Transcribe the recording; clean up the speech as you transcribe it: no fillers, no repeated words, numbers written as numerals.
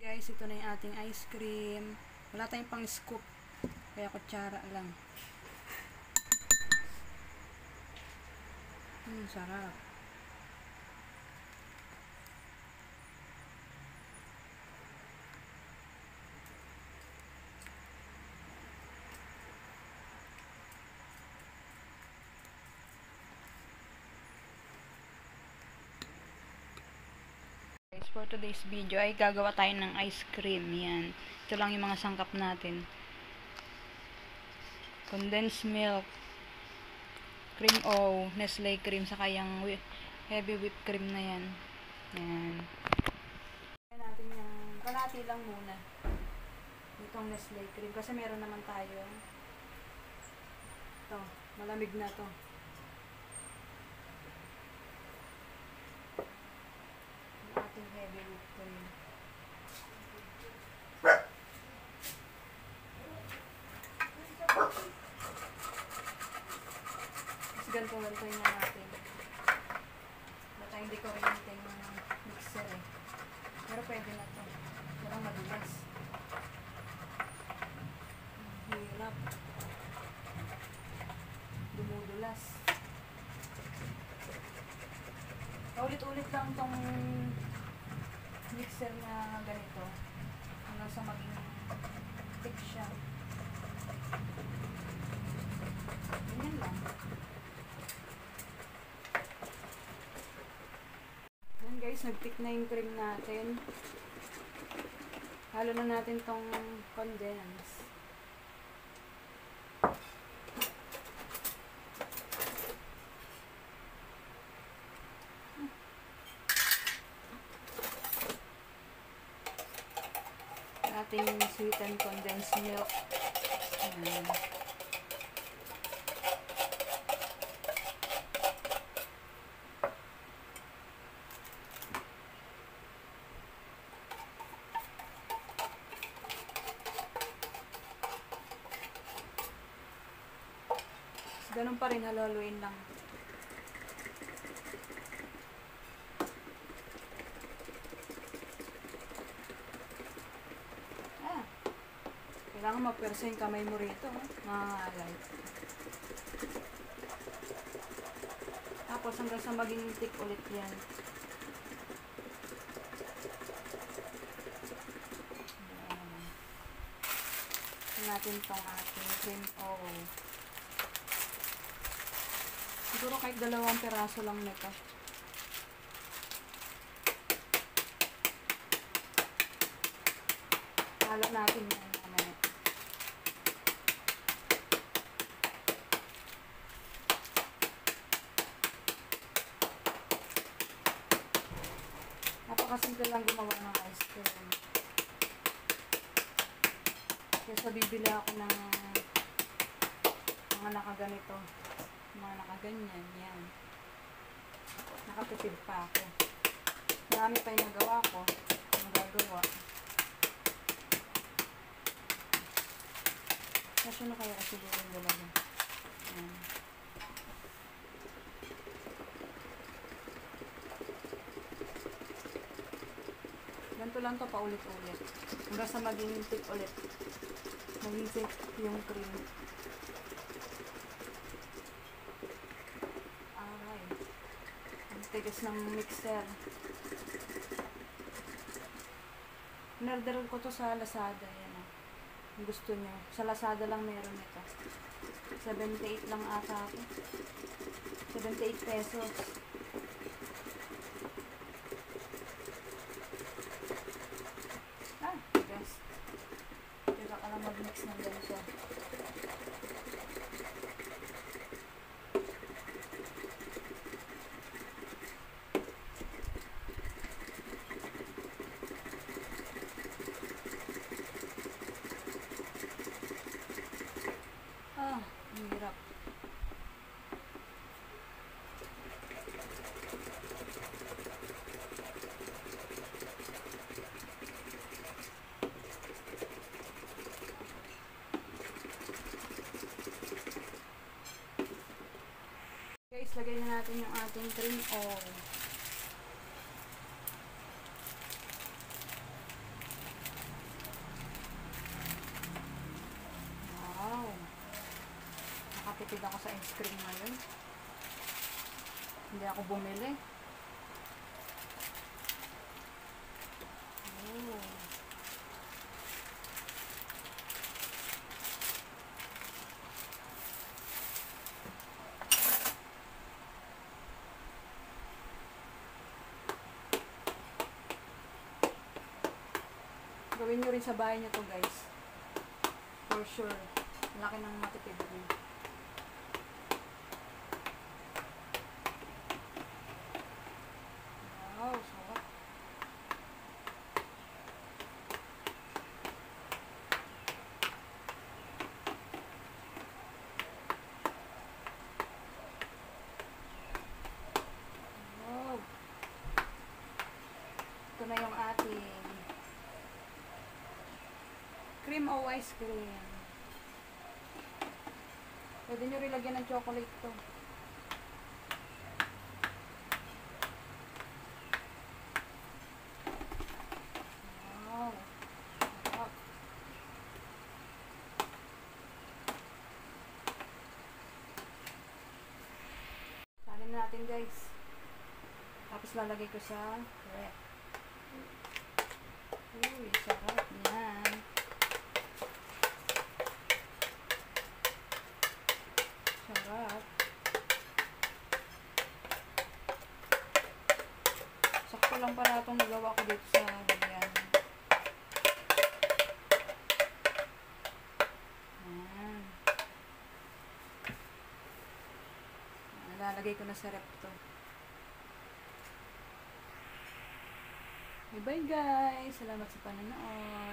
Guys, ito na yung ating ice cream. Wala tayong pang scoop, kaya kutsara lang. Sarap. Guys, for today's video ay gagawa tayo ng ice cream. Yan. Ito lang yung mga sangkap natin. Condensed milk, cream o Nestle cream, saka yung heavy whipped cream na yan. Yan. Kaya natin yung kalahati lang muna. Itong Nestle cream. Kasi meron naman tayo. Ito. Malamig na to. Yung ating heavy whipped cream. Ganto-gantoy na natin. Wala tayong decorating ng mixer eh. Pero pwede na to. Pero madulas. Hirap. Dumudulas. Ulit-ulit lang tong mixer na ganito. Hanggang sa maging thick siya. Ganyan lang. Guys, nag-pick na yung cream natin. Halo na natin tong condense. Ating sweetened condensed milk. Ayan. Ganun pa rin, halo-haloin lang. Kailangan mapersa yung kamay mo rito, nangangalay. Tapos hanggang sa maging thick ulit yan. Natin tong ating cream o. Siguro kahit 2 peraso lang nito. Halo natin yan mamaya. Napakasimple lang gumawa ng ice cream. Kaya bibili ako ng mga nakaganito. Mga nakaganyan, yan. Nakatipid pa ako. Marami pa yung nagawa ko. Magagawa. Kasya na kaya kasi siguro yung dalawa. Yan. Ganito lang to paulit-ulit. Hanggang sa maging thick ulit. Maging thick yung cream. Tigas ng mixer. Inorder ko to sa Lazada. Yan o. Kung gusto nyo. Sa Lazada lang meron ito. 78 lang ata ako. 78 pesos. Tigas. Tiga ka lang mag-mix ng ganito. Hirap. Guys, lagay na natin yung ating cream oil. Tipid ako sa ice cream ngayon. Hindi ako bumili. Oh. Gawin nyo rin sa bahay nyo to guys. For sure. Laki ng matipid nyo. Wow, sarap. Wow. Ito na yung ating cream o ice cream. Pwede nyo rin lagyan ng chocolate to. Wow. Sarap. Salin natin guys. Tapos lalagay ko sa ref. Uy, sarap yan. Sarap. Sakto lang pala itong nagawa ko dito sa lagyan. Ayan. Lalagay ko na sa ref to. Bye bye guys. Salamat sa panonood.